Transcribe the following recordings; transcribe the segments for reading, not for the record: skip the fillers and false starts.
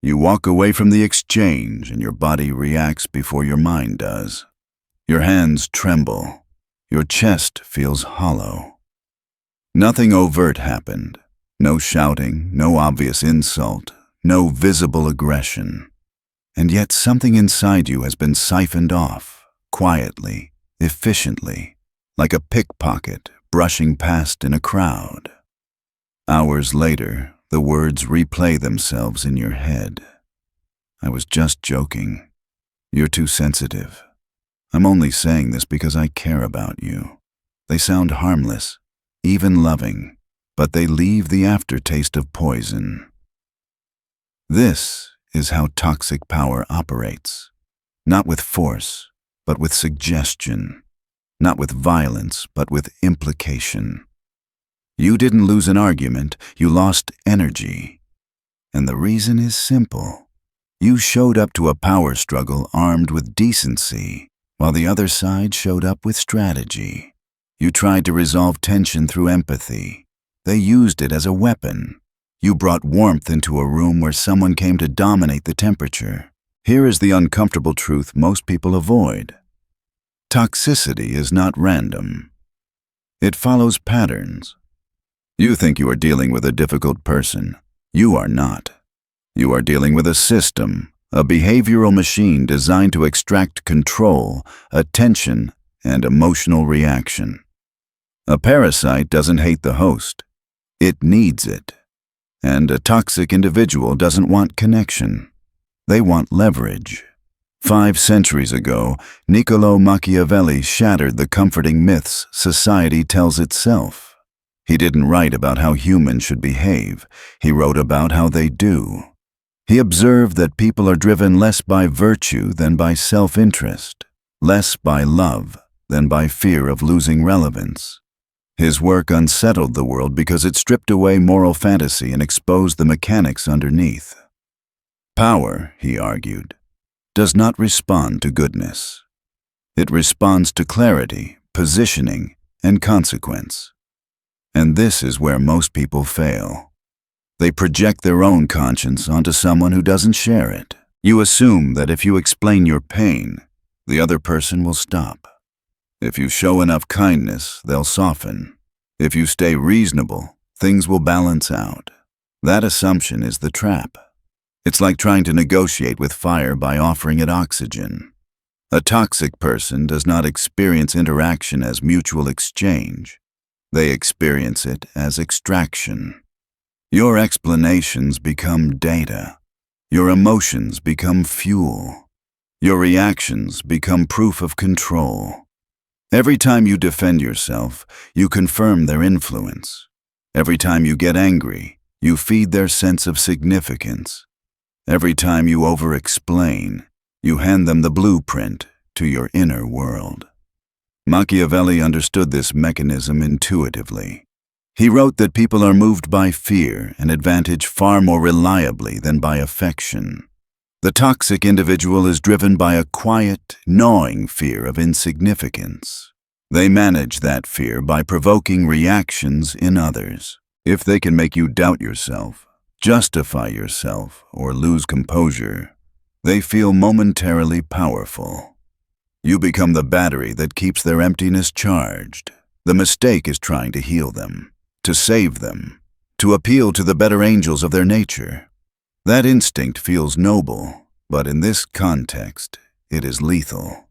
You walk away from the exchange and your body reacts before your mind does. Your hands tremble. Your chest feels hollow. Nothing overt happened. No shouting, no obvious insult, no visible aggression. And yet something inside you has been siphoned off, quietly, efficiently, like a pickpocket brushing past in a crowd. Hours later, the words replay themselves in your head. I was just joking. You're too sensitive. I'm only saying this because I care about you. They sound harmless, even loving, but they leave the aftertaste of poison. This is how toxic power operates. Not with force, but with suggestion. Not with violence, but with implication. You didn't lose an argument, you lost energy. And the reason is simple. You showed up to a power struggle armed with decency, while the other side showed up with strategy. You tried to resolve tension through empathy. They used it as a weapon. You brought warmth into a room where someone came to dominate the temperature. Here is the uncomfortable truth most people avoid. Toxicity is not random. It follows patterns. You think you are dealing with a difficult person. You are not. You are dealing with a system, a behavioral machine designed to extract control, attention, and emotional reaction. A parasite doesn't hate the host. It needs it. And a toxic individual doesn't want connection. They want leverage. 5 centuries ago, Niccolo Machiavelli shattered the comforting myths society tells itself. He didn't write about how humans should behave. He wrote about how they do. He observed that people are driven less by virtue than by self-interest, less by love than by fear of losing relevance. His work unsettled the world because it stripped away moral fantasy and exposed the mechanics underneath. Power, he argued, does not respond to goodness. It responds to clarity, positioning, and consequence. And this is where most people fail. They project their own conscience onto someone who doesn't share it. You assume that if you explain your pain, the other person will stop. If you show enough kindness, they'll soften. If you stay reasonable, things will balance out. That assumption is the trap. It's like trying to negotiate with fire by offering it oxygen. A toxic person does not experience interaction as mutual exchange. They experience it as extraction. Your explanations become data. Your emotions become fuel. Your reactions become proof of control. Every time you defend yourself, you confirm their influence. Every time you get angry, you feed their sense of significance. Every time you over-explain, you hand them the blueprint to your inner world. Machiavelli understood this mechanism intuitively. He wrote that people are moved by fear and advantage far more reliably than by affection. The toxic individual is driven by a quiet, gnawing fear of insignificance. They manage that fear by provoking reactions in others. If they can make you doubt yourself, justify yourself, or lose composure, they feel momentarily powerful. You become the battery that keeps their emptiness charged. The mistake is trying to heal them, to save them, to appeal to the better angels of their nature. That instinct feels noble, but in this context, it is lethal.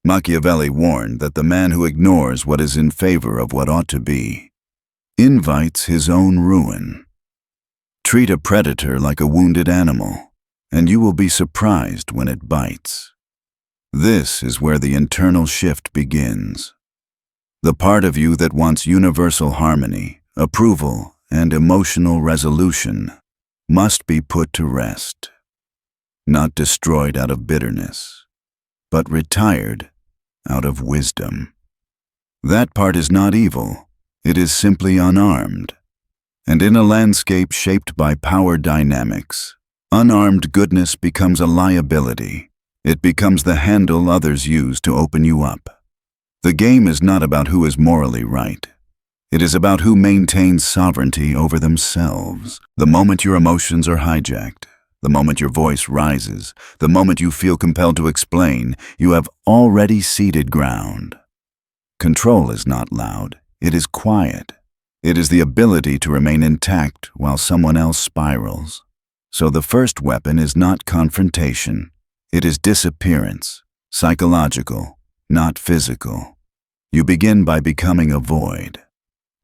Machiavelli warned that the man who ignores what is in favor of what ought to be invites his own ruin. Treat a predator like a wounded animal, and you will be surprised when it bites. This is where the internal shift begins. The part of you that wants universal harmony, approval, and emotional resolution must be put to rest. Not destroyed out of bitterness, but retired out of wisdom. That part is not evil, it is simply unarmed. And in a landscape shaped by power dynamics, unarmed goodness becomes a liability. It becomes the handle others use to open you up. The game is not about who is morally right. It is about who maintains sovereignty over themselves. The moment your emotions are hijacked, The moment your voice rises, the moment you feel compelled to explain, you have already ceded ground. Control is not loud, it is quiet. It is the ability to remain intact while someone else spirals. So the first weapon is not confrontation, it is disappearance, psychological, not physical. You begin by becoming a void.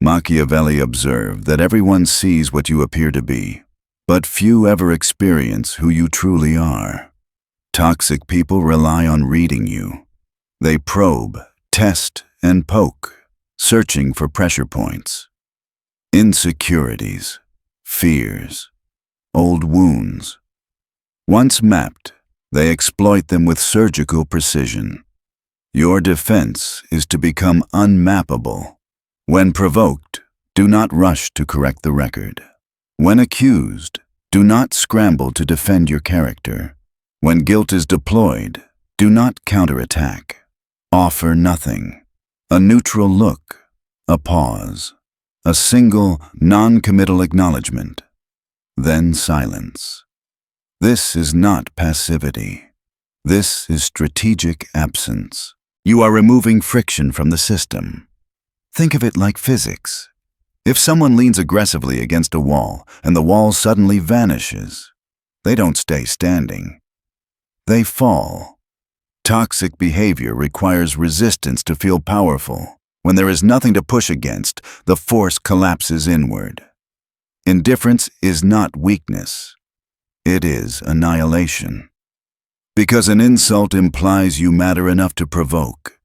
Machiavelli observed that everyone sees what you appear to be, but few ever experience who you truly are. Toxic people rely on reading you. They probe, test, and poke, searching for pressure points. Insecurities, fears, old wounds. Once mapped, they exploit them with surgical precision. Your defense is to become unmappable. When provoked, do not rush to correct the record. When accused, do not scramble to defend your character. When guilt is deployed, do not counterattack. Offer nothing. A neutral look, a pause, a single, non-committal acknowledgement. Then silence. This is not passivity. This is strategic absence. You are removing friction from the system. Think of it like physics. If someone leans aggressively against a wall and the wall suddenly vanishes, they don't stay standing. They fall. Toxic behavior requires resistance to feel powerful. When there is nothing to push against, the force collapses inward. Indifference is not weakness. It is annihilation. Because an insult implies you matter enough to provoke.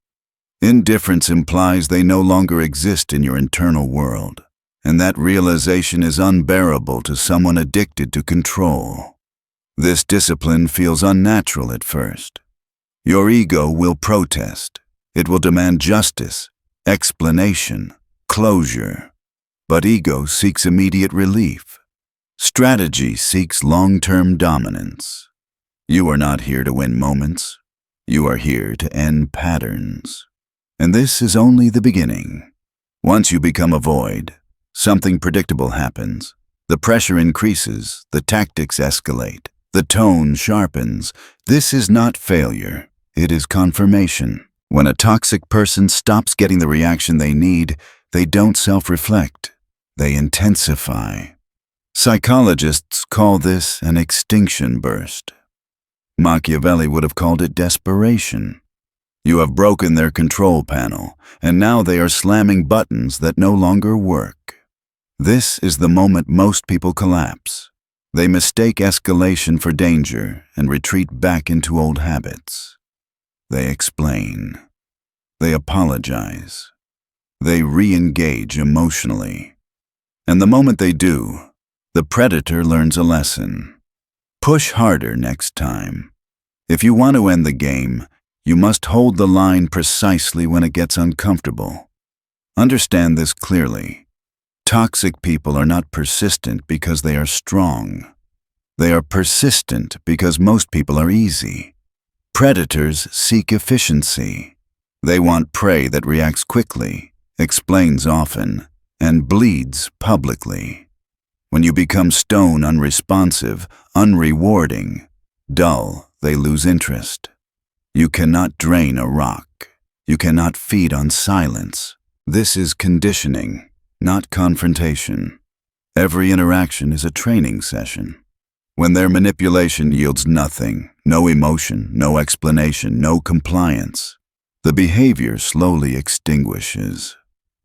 Indifference implies they no longer exist in your internal world, and that realization is unbearable to someone addicted to control. This discipline feels unnatural at first. Your ego will protest. It will demand justice, explanation, closure. But ego seeks immediate relief. Strategy seeks long-term dominance. You are not here to win moments. You are here to end patterns. And this is only the beginning. Once you become a void, something predictable happens. The pressure increases, the tactics escalate, the tone sharpens. This is not failure, it is confirmation. When a toxic person stops getting the reaction they need, they don't self-reflect, they intensify. Psychologists call this an extinction burst. Machiavelli would have called it desperation. You have broken their control panel, and now they are slamming buttons that no longer work. This is the moment most people collapse. They mistake escalation for danger and retreat back into old habits. They explain. They apologize. They re-engage emotionally. And the moment they do, the predator learns a lesson. Push harder next time. If you want to end the game, you must hold the line precisely when it gets uncomfortable. Understand this clearly. Toxic people are not persistent because they are strong. They are persistent because most people are easy. Predators seek efficiency. They want prey that reacts quickly, explains often, and bleeds publicly. When you become stone unresponsive, unrewarding, dull, they lose interest. You cannot drain a rock. You cannot feed on silence. This is conditioning, not confrontation. Every interaction is a training session. When their manipulation yields nothing, no emotion, no explanation, no compliance, the behavior slowly extinguishes.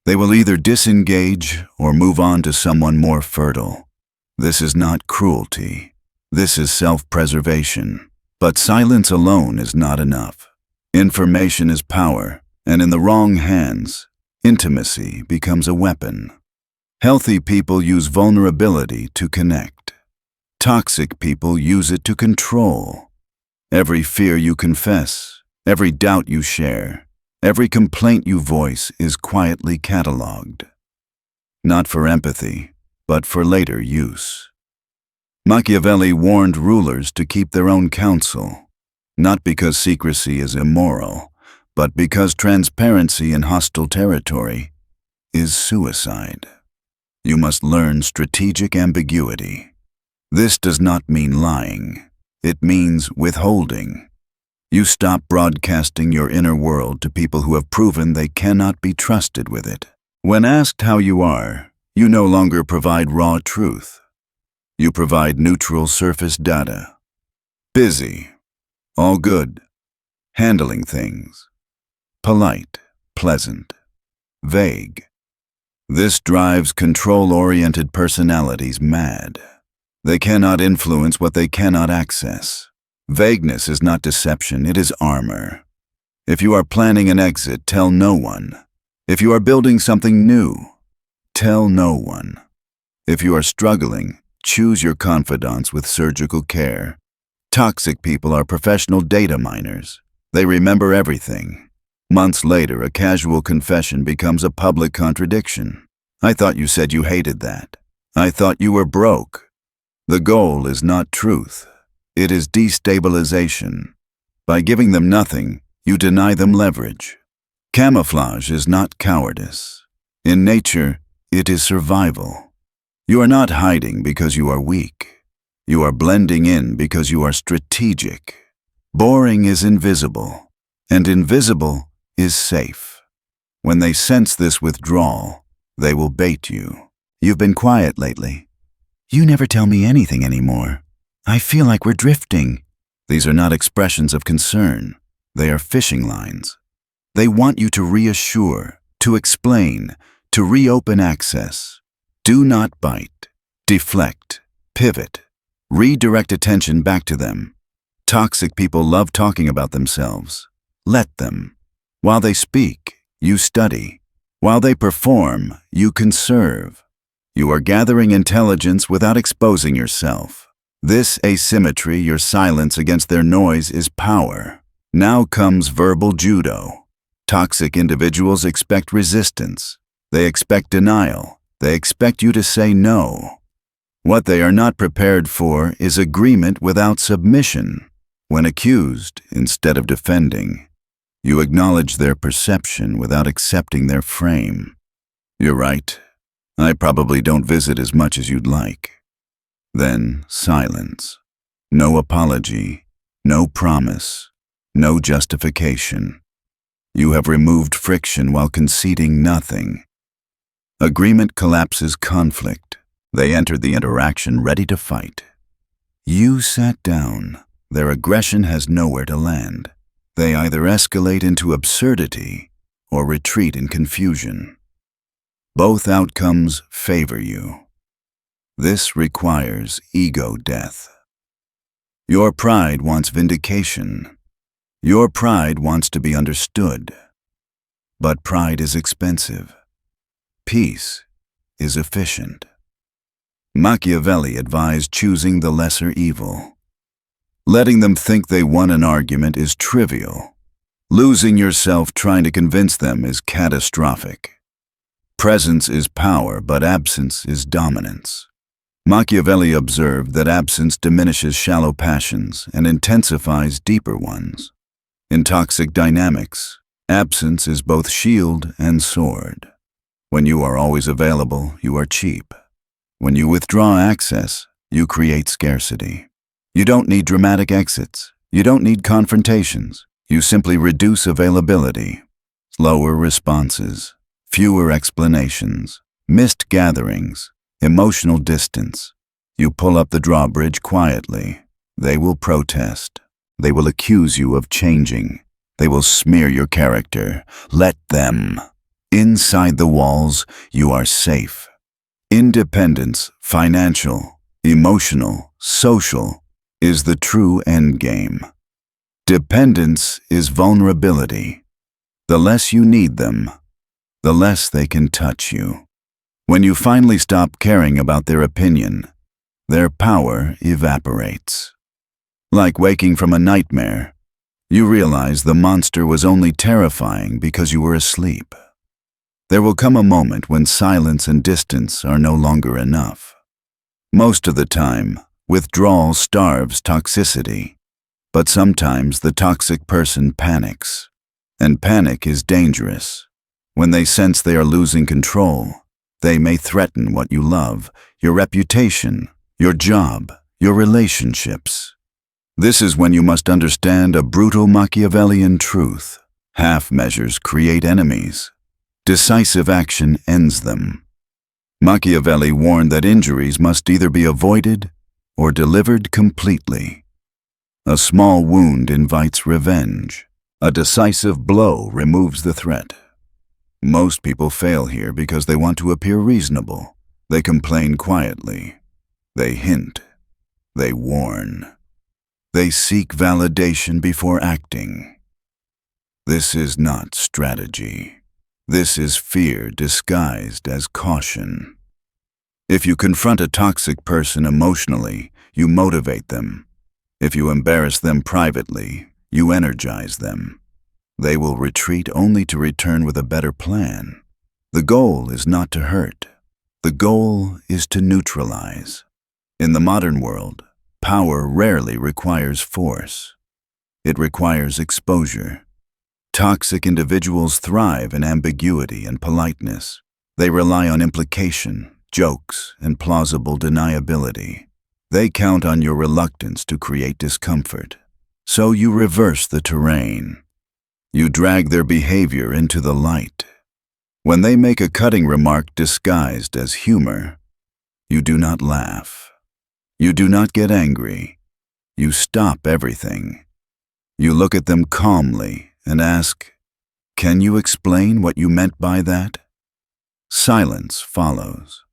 They will either disengage or move on to someone more fertile. This is not cruelty. This is self-preservation. But silence alone is not enough. Information is power, and in the wrong hands, intimacy becomes a weapon. Healthy people use vulnerability to connect. Toxic people use it to control. Every fear you confess, every doubt you share, every complaint you voice is quietly catalogued. Not for empathy, but for later use. Machiavelli warned rulers to keep their own counsel, not because secrecy is immoral, but because transparency in hostile territory is suicide. You must learn strategic ambiguity. This does not mean lying. It means withholding. You stop broadcasting your inner world to people who have proven they cannot be trusted with it. When asked how you are, you no longer provide raw truth. You provide neutral surface data. Busy. All good. Handling things. Polite. Pleasant. Vague. This drives control-oriented personalities mad. They cannot influence what they cannot access. Vagueness is not deception, it is armor. If you are planning an exit, tell no one. If you are building something new, tell no one. If you are struggling, choose your confidants with surgical care. Toxic people are professional data miners. They remember everything. Months later, a casual confession becomes a public contradiction. I thought you said you hated that. I thought you were broke. The goal is not truth. It is destabilization. By giving them nothing, you deny them leverage. Camouflage is not cowardice. In nature, it is survival. You are not hiding because you are weak. You are blending in because you are strategic. Boring is invisible, and invisible is safe. When they sense this withdrawal, they will bait you. You've been quiet lately. You never tell me anything anymore. I feel like we're drifting. These are not expressions of concern. They are fishing lines. They want you to reassure, to explain, to reopen access. Do not bite. Deflect. Pivot. Redirect attention back to them. Toxic people love talking about themselves. Let them. While they speak, you study. While they perform, you conserve. You are gathering intelligence without exposing yourself. This asymmetry, your silence against their noise, is power. Now comes verbal judo. Toxic individuals expect resistance. They expect denial. They expect you to say no. What they are not prepared for is agreement without submission. When accused, instead of defending, you acknowledge their perception without accepting their frame. You're right. I probably don't visit as much as you'd like. Then silence. No apology. No promise. No justification. You have removed friction while conceding nothing. Agreement collapses conflict. They entered the interaction ready to fight. You sat down. Their aggression has nowhere to land. They either escalate into absurdity or retreat in confusion. Both outcomes favor you. This requires ego death. Your pride wants vindication. Your pride wants to be understood. But pride is expensive. Peace is efficient. Machiavelli advised choosing the lesser evil. Letting them think they won an argument is trivial. Losing yourself trying to convince them is catastrophic. Presence is power, but absence is dominance. Machiavelli observed that absence diminishes shallow passions and intensifies deeper ones. In toxic dynamics, absence is both shield and sword. When you are always available, you are cheap. When you withdraw access, you create scarcity. You don't need dramatic exits. You don't need confrontations. You simply reduce availability. Slower responses, fewer explanations, missed gatherings, emotional distance. You pull up the drawbridge quietly. They will protest. They will accuse you of changing. They will smear your character. Let them. Inside the walls, you are safe. Independence, financial, emotional, social, is the true endgame. Dependence is vulnerability. The less you need them, the less they can touch you. When you finally stop caring about their opinion, their power evaporates. Like waking from a nightmare, you realize the monster was only terrifying because you were asleep. There will come a moment when silence and distance are no longer enough. Most of the time, withdrawal starves toxicity, but sometimes the toxic person panics, and panic is dangerous. When they sense they are losing control, they may threaten what you love, your reputation, your job, your relationships. This is when you must understand a brutal Machiavellian truth. Half measures create enemies. Decisive action ends them. Machiavelli warned that injuries must either be avoided or delivered completely. A small wound invites revenge. A decisive blow removes the threat. Most people fail here because they want to appear reasonable. They complain quietly. They hint. They warn. They seek validation before acting. This is not strategy. This is fear disguised as caution. If you confront a toxic person emotionally, you motivate them. If you embarrass them privately, you energize them. They will retreat only to return with a better plan. The goal is not to hurt. The goal is to neutralize. In the modern world, power rarely requires force. It requires exposure. Toxic individuals thrive in ambiguity and politeness. They rely on implication, jokes, and plausible deniability. They count on your reluctance to create discomfort. So you reverse the terrain. You drag their behavior into the light. When they make a cutting remark disguised as humor, you do not laugh. You do not get angry. You stop everything. You look at them calmly and ask, "Can you explain what you meant by that?" Silence follows.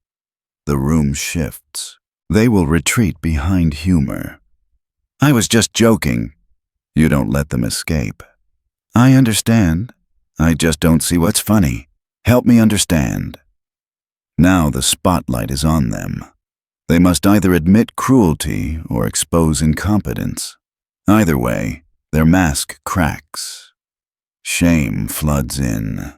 The room shifts. They will retreat behind humor. "I was just joking." You don't let them escape. "I understand. I just don't see what's funny. Help me understand." Now the spotlight is on them. They must either admit cruelty or expose incompetence. Either way, their mask cracks. Shame floods in.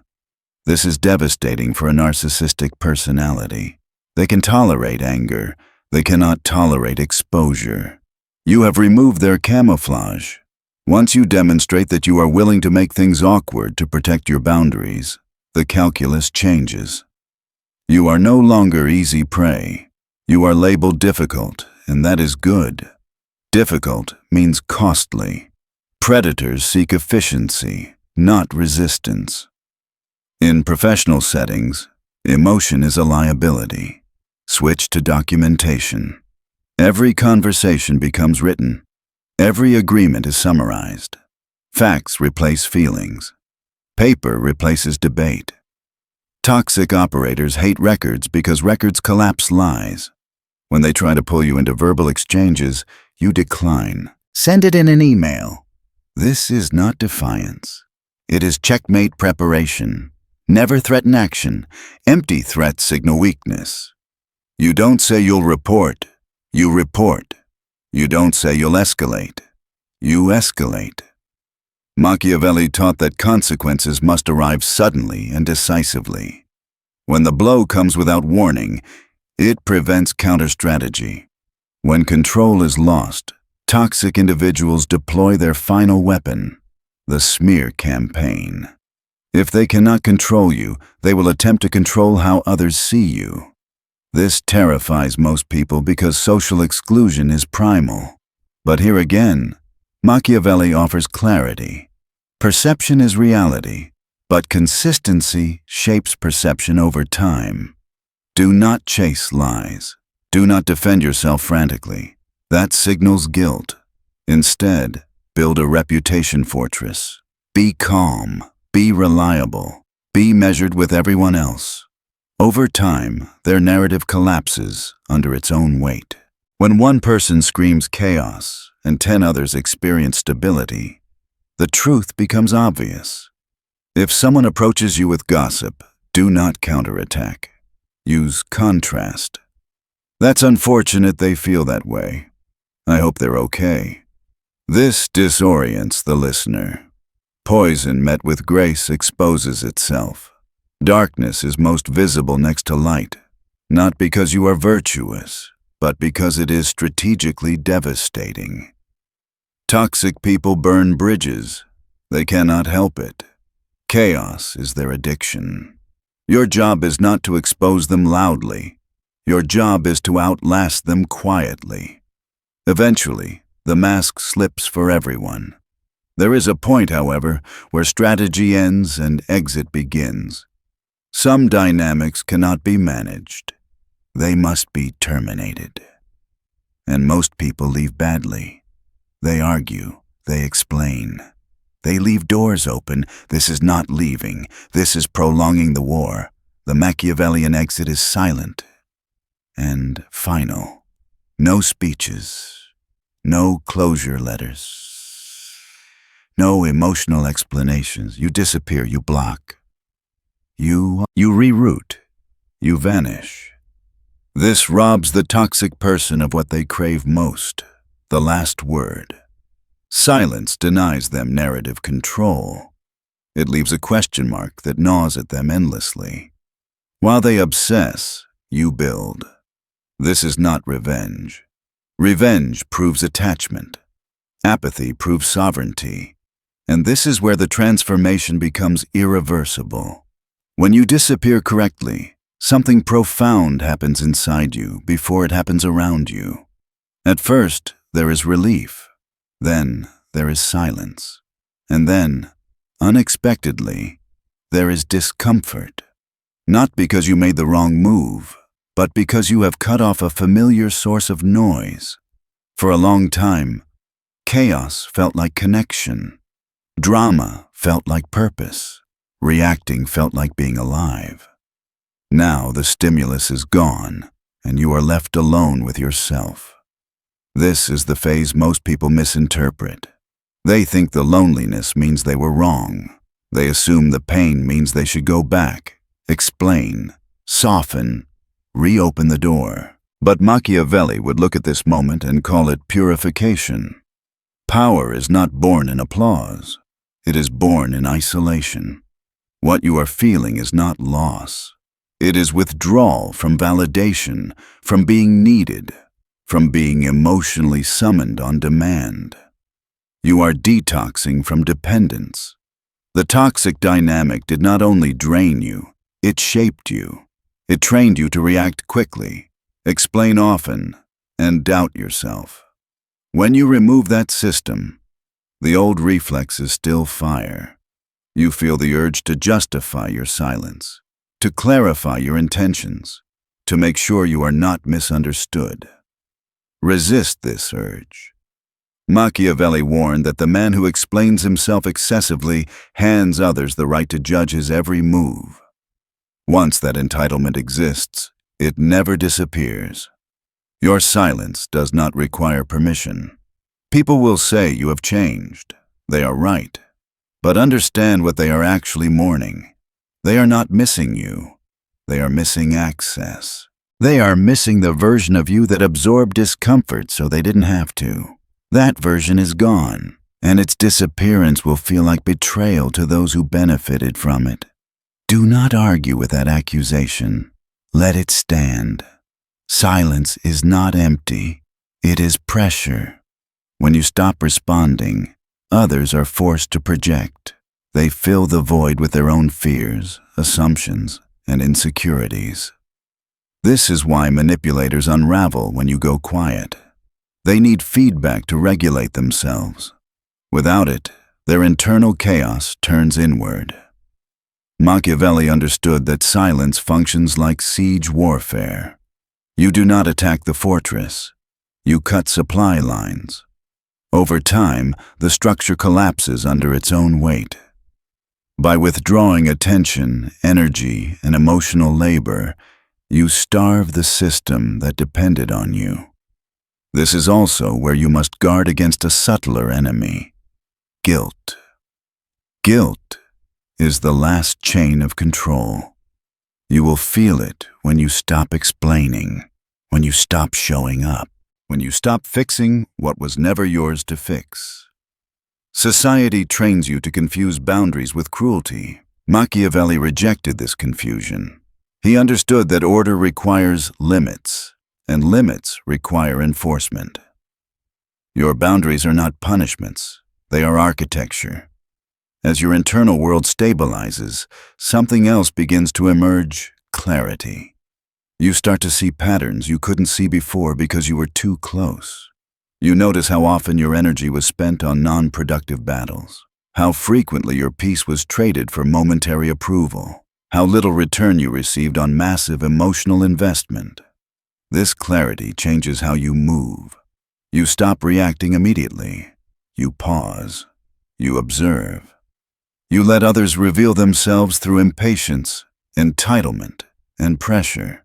This is devastating for a narcissistic personality. They can tolerate anger. They cannot tolerate exposure. You have removed their camouflage. Once you demonstrate that you are willing to make things awkward to protect your boundaries, the calculus changes. You are no longer easy prey. You are labeled difficult, and that is good. Difficult means costly. Predators seek efficiency, not resistance. In professional settings, emotion is a liability. Switch to documentation. Every conversation becomes written. Every agreement is summarized. Facts replace feelings. Paper replaces debate. Toxic operators hate records because records collapse lies. When they try to pull you into verbal exchanges, you decline. Send it in an email. This is not defiance. It is checkmate preparation. Never threaten action. Empty threats signal weakness. You don't say you'll report. You report. You don't say you'll escalate. You escalate. Machiavelli taught that consequences must arrive suddenly and decisively. When the blow comes without warning, it prevents counter-strategy. When control is lost, toxic individuals deploy their final weapon, the smear campaign. If they cannot control you, they will attempt to control how others see you. This terrifies most people because social exclusion is primal. But here again, Machiavelli offers clarity. Perception is reality, but consistency shapes perception over time. Do not chase lies. Do not defend yourself frantically. That signals guilt. Instead, build a reputation fortress. Be calm. Be reliable. Be measured with everyone else. Over time, their narrative collapses under its own weight. When one person screams chaos and 10 others experience stability, the truth becomes obvious. If someone approaches you with gossip, do not counterattack. Use contrast. That's unfortunate they feel that way. I hope they're okay. This disorients the listener. Poison met with grace exposes itself. Darkness is most visible next to light, not because you are virtuous, but because it is strategically devastating. Toxic people burn bridges. They cannot help it. Chaos is their addiction. Your job is not to expose them loudly. Your job is to outlast them quietly. Eventually, the mask slips for everyone. There is a point, however, where strategy ends and exit begins. Some dynamics cannot be managed. They must be terminated. And most people leave badly. They argue, they explain. They leave doors open. This is not leaving. This is prolonging the war. The Machiavellian exit is silent and final. No speeches. No closure letters. No emotional explanations. You disappear, you block. You reroute. You vanish. This robs the toxic person of what they crave most, the last word. Silence denies them narrative control. It leaves a question mark that gnaws at them endlessly. While they obsess, you build. This is not revenge. Revenge proves attachment. Apathy proves sovereignty. And this is where the transformation becomes irreversible. When you disappear correctly, something profound happens inside you before it happens around you. At first, there is relief. Then, there is silence. And then, unexpectedly, there is discomfort. Not because you made the wrong move, but because you have cut off a familiar source of noise. For a long time, chaos felt like connection. Drama felt like purpose. Reacting felt like being alive. Now the stimulus is gone, and you are left alone with yourself. This is the phase most people misinterpret. They think the loneliness means they were wrong. They assume the pain means they should go back, explain, soften, reopen the door. But Machiavelli would look at this moment and call it purification. Power is not born in applause. It is born in isolation. What you are feeling is not loss. It is withdrawal from validation, from being needed, from being emotionally summoned on demand. You are detoxing from dependence. The toxic dynamic did not only drain you, it shaped you. It trained you to react quickly, explain often, and doubt yourself. When you remove that system, the old reflexes still fire. You feel the urge to justify your silence, to clarify your intentions, to make sure you are not misunderstood. Resist this urge. Machiavelli warned that the man who explains himself excessively hands others the right to judge his every move. Once that entitlement exists, it never disappears. Your silence does not require permission. People will say you have changed. They are right. But understand what they are actually mourning. They are not missing you. They are missing access. They are missing the version of you that absorbed discomfort so they didn't have to. That version is gone, and its disappearance will feel like betrayal to those who benefited from it. Do not argue with that accusation. Let it stand. Silence is not empty. It is pressure. When you stop responding, others are forced to project. They fill the void with their own fears, assumptions, and insecurities. This is why manipulators unravel when you go quiet. They need feedback to regulate themselves. Without it, their internal chaos turns inward. Machiavelli understood that silence functions like siege warfare. You do not attack the fortress. You cut supply lines. Over time, the structure collapses under its own weight. By withdrawing attention, energy, and emotional labor, you starve the system that depended on you. This is also where you must guard against a subtler enemy: guilt. Guilt is the last chain of control. You will feel it when you stop explaining, when you stop showing up, when you stop fixing what was never yours to fix. Society trains you to confuse boundaries with cruelty. Machiavelli rejected this confusion. He understood that order requires limits, and limits require enforcement. Your boundaries are not punishments, they are architecture. As your internal world stabilizes, something else begins to emerge: clarity. You start to see patterns you couldn't see before because you were too close. You notice how often your energy was spent on non-productive battles, how frequently your peace was traded for momentary approval, how little return you received on massive emotional investment. This clarity changes how you move. You stop reacting immediately. You pause. You observe. You let others reveal themselves through impatience, entitlement, and pressure.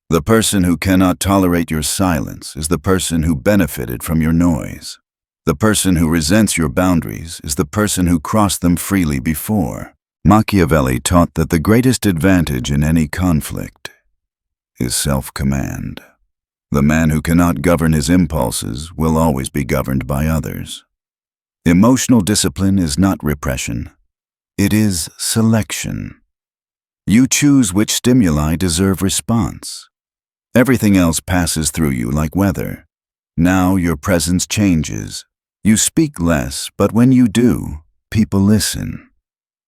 The person who cannot tolerate your silence is the person who benefited from your noise. The person who resents your boundaries is the person who crossed them freely before. Machiavelli taught that the greatest advantage in any conflict is self-command. The man who cannot govern his impulses will always be governed by others. Emotional discipline is not repression. It is selection. You choose which stimuli deserve response. Everything else passes through you like weather. Now your presence changes. You speak less, but when you do, people listen.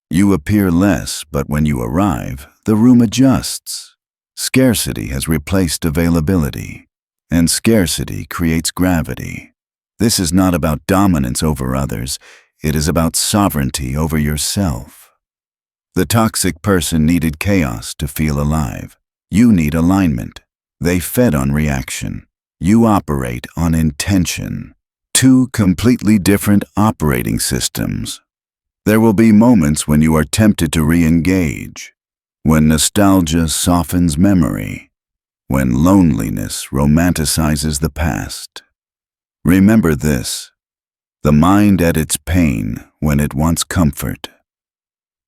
You appear less, but when you arrive, the room adjusts. Scarcity has replaced availability, and scarcity creates gravity. This is not about dominance over others. It is about sovereignty over yourself. The toxic person needed chaos to feel alive. You need alignment. They fed on reaction. You operate on intention. Two completely different operating systems. There will be moments when you are tempted to re-engage, when nostalgia softens memory, when loneliness romanticizes the past. Remember this: the mind edits pain when it wants comfort.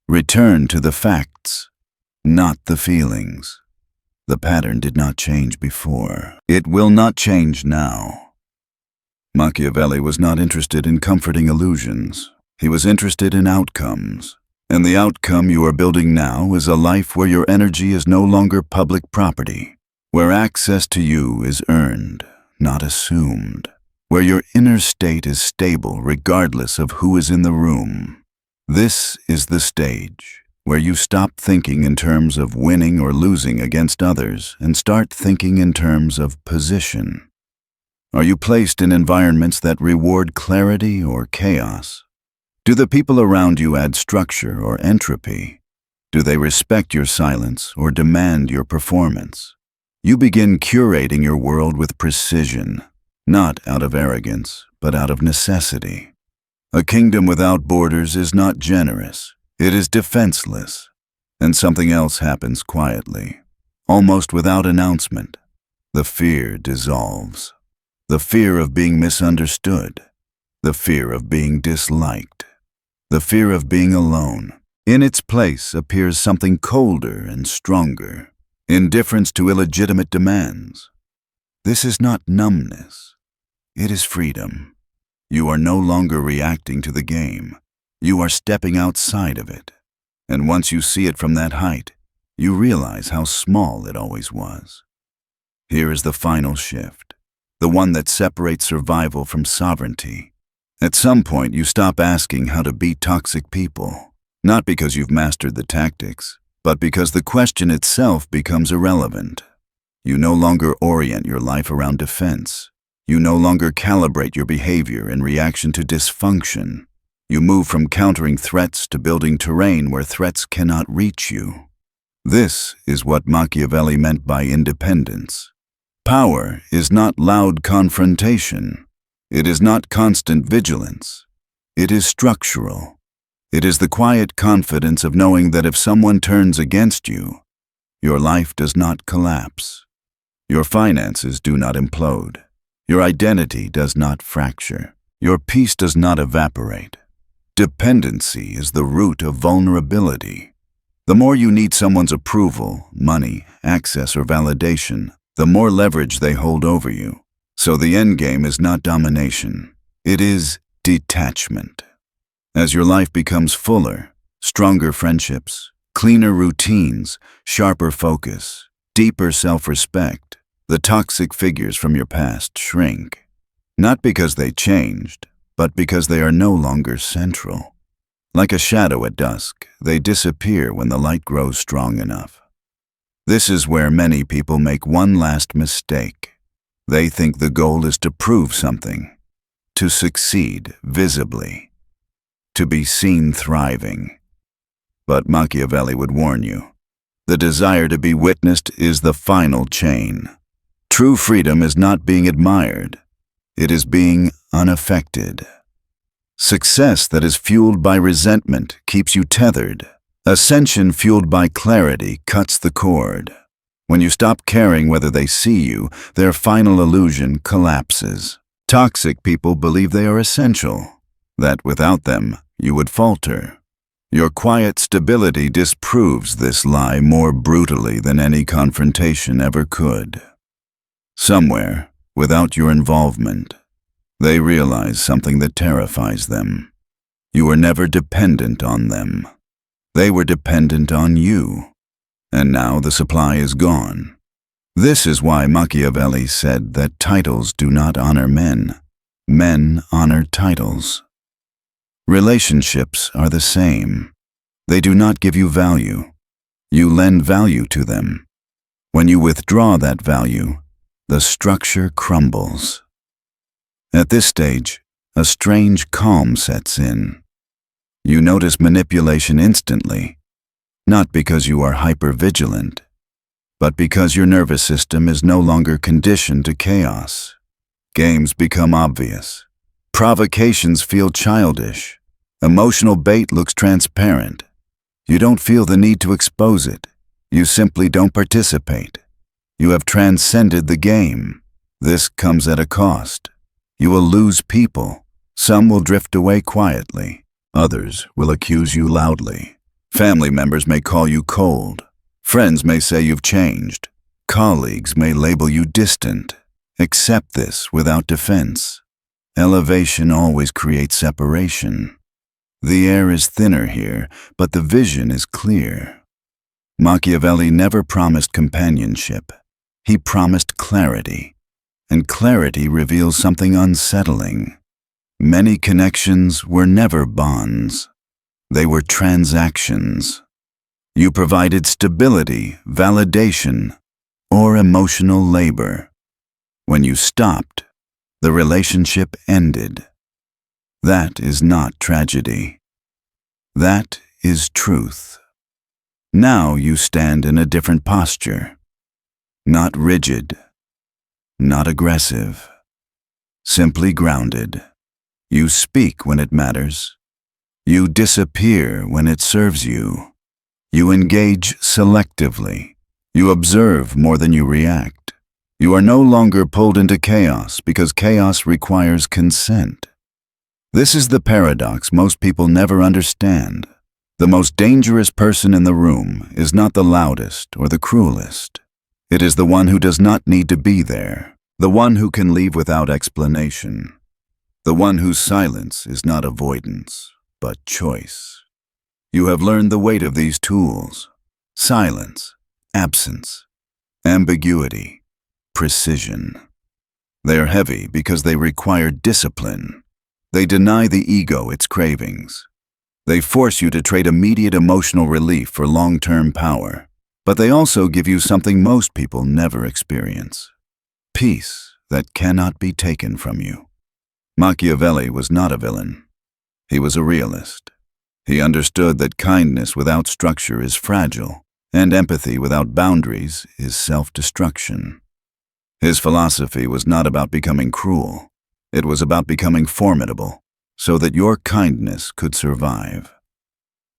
Return to the facts, not the feelings. The pattern did not change before. It will not change now. Machiavelli was not interested in comforting illusions. He was interested in outcomes. And the outcome you are building now is a life where your energy is no longer public property, where access to you is earned, not assumed, where your inner state is stable regardless of who is in the room. This is the stage where you stop thinking in terms of winning or losing against others and start thinking in terms of position. Are you placed in environments that reward clarity or chaos? Do the people around you add structure or entropy? Do they respect your silence or demand your performance? You begin curating your world with precision, not out of arrogance, but out of necessity. A kingdom without borders is not generous. It is defenseless, and something else happens quietly, almost without announcement. The fear dissolves. The fear of being misunderstood. The fear of being disliked. The fear of being alone. In its place appears something colder and stronger, indifference to illegitimate demands. This is not numbness. It is freedom. You are no longer reacting to the game. You are stepping outside of it, and once you see it from that height, you realize how small it always was. Here is the final shift, the one that separates survival from sovereignty. At some point, you stop asking how to beat toxic people, not because you've mastered the tactics, but because the question itself becomes irrelevant. You no longer orient your life around defense. You no longer calibrate your behavior in reaction to dysfunction. You move from countering threats to building terrain where threats cannot reach you. This is what Machiavelli meant by independence. Power is not loud confrontation. It is not constant vigilance. It is structural. It is the quiet confidence of knowing that if someone turns against you, your life does not collapse. Your finances do not implode. Your identity does not fracture. Your peace does not evaporate. Dependency is the root of vulnerability. The more you need someone's approval, money, access, or validation, the more leverage they hold over you. So the endgame is not domination. It is detachment. As your life becomes fuller, stronger friendships, cleaner routines, sharper focus, deeper self-respect, the toxic figures from your past shrink. Not because they changed, but because they are no longer central. Like a shadow at dusk, they disappear when the light grows strong enough. This is where many people make one last mistake. They think the goal is to prove something, to succeed visibly, to be seen thriving. But Machiavelli would warn you, the desire to be witnessed is the final chain. True freedom is not being admired, it is being unaffected. Success that is fueled by resentment keeps you tethered. Ascension fueled by clarity cuts the cord. When you stop caring whether they see you, their final illusion collapses. Toxic people believe they are essential, that without them, you would falter. Your quiet stability disproves this lie more brutally than any confrontation ever could. Somewhere, without your involvement, they realize something that terrifies them. You were never dependent on them. They were dependent on you, and now the supply is gone. This is why Machiavelli said that titles do not honor men. Men honor titles. Relationships are the same. They do not give you value. You lend value to them. When you withdraw that value, the structure crumbles. At this stage, a strange calm sets in. You notice manipulation instantly, not because you are hypervigilant, but because your nervous system is no longer conditioned to chaos. Games become obvious. Provocations feel childish. Emotional bait looks transparent. You don't feel the need to expose it. You simply don't participate. You have transcended the game. This comes at a cost. You will lose people. Some will drift away quietly. Others will accuse you loudly. Family members may call you cold. Friends may say you've changed. Colleagues may label you distant. Accept this without defense. Elevation always creates separation. The air is thinner here, but the vision is clear. Machiavelli never promised companionship. He promised clarity, and clarity reveals something unsettling. Many connections were never bonds. They were transactions. You provided stability, validation, or emotional labor. When you stopped, the relationship ended. That is not tragedy. That is truth. Now you stand in a different posture. Not rigid, not aggressive, simply grounded. You speak when it matters. You disappear when it serves you. You engage selectively. You observe more than you react. You are no longer pulled into chaos because chaos requires consent. This is the paradox most people never understand. The most dangerous person in the room is not the loudest or the cruelest. It is the one who does not need to be there, the one who can leave without explanation. The one whose silence is not avoidance, but choice. You have learned the weight of these tools: silence, absence, ambiguity, precision. They are heavy because they require discipline. They deny the ego its cravings. They force you to trade immediate emotional relief for long-term power. But they also give you something most people never experience: peace that cannot be taken from you. Machiavelli was not a villain. He was a realist. He understood that kindness without structure is fragile, and empathy without boundaries is self-destruction. His philosophy was not about becoming cruel. It was about becoming formidable, so that your kindness could survive.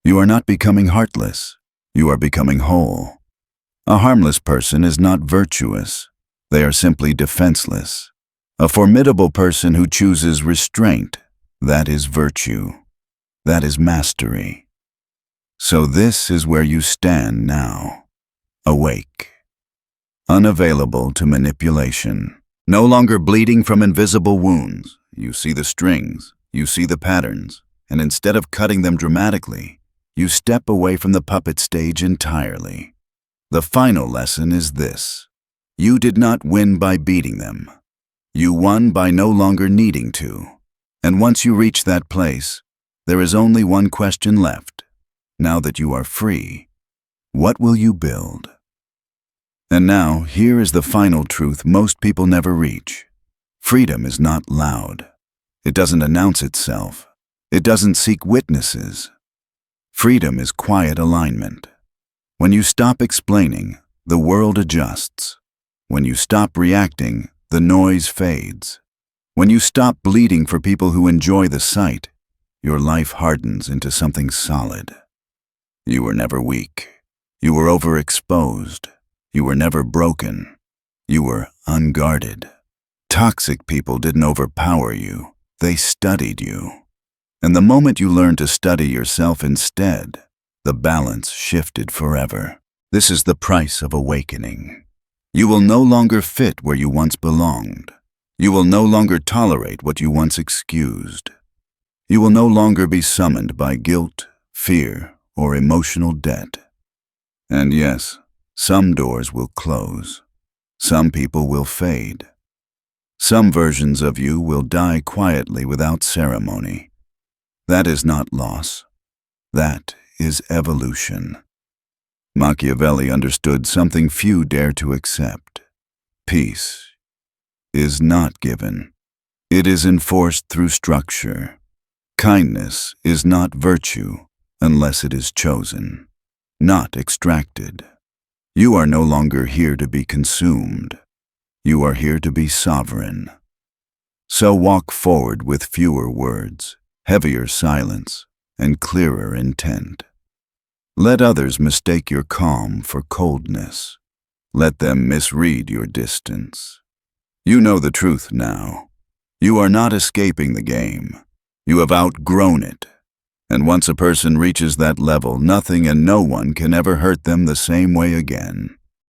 You are not becoming heartless. You are becoming whole. A harmless person is not virtuous. They are simply defenseless. A formidable person who chooses restraint, that is virtue. That is mastery. So this is where you stand now, awake, unavailable to manipulation, no longer bleeding from invisible wounds. You see the strings, you see the patterns, and instead of cutting them dramatically, you step away from the puppet stage entirely. The final lesson is this: you did not win by beating them. You won by no longer needing to. And once you reach that place, there is only one question left. Now that you are free, what will you build? And now, here is the final truth most people never reach. Freedom is not loud. It doesn't announce itself. It doesn't seek witnesses. Freedom is quiet alignment. When you stop explaining, the world adjusts. When you stop reacting, the noise fades. When you stop bleeding for people who enjoy the sight, your life hardens into something solid. You were never weak. You were overexposed. You were never broken. You were unguarded. Toxic people didn't overpower you. They studied you. And the moment you learned to study yourself instead, the balance shifted forever. This is the price of awakening. You will no longer fit where you once belonged. You will no longer tolerate what you once excused. You will no longer be summoned by guilt, fear, or emotional debt. And yes, some doors will close. Some people will fade. Some versions of you will die quietly without ceremony. That is not loss. That is evolution. Machiavelli understood something few dare to accept. Peace is not given. It is enforced through structure. Kindness is not virtue unless it is chosen, not extracted. You are no longer here to be consumed. You are here to be sovereign. So walk forward with fewer words, heavier silence, and clearer intent. Let others mistake your calm for coldness. Let them misread your distance. You know the truth now. You are not escaping the game. You have outgrown it. And once a person reaches that level, nothing and no one can ever hurt them the same way again.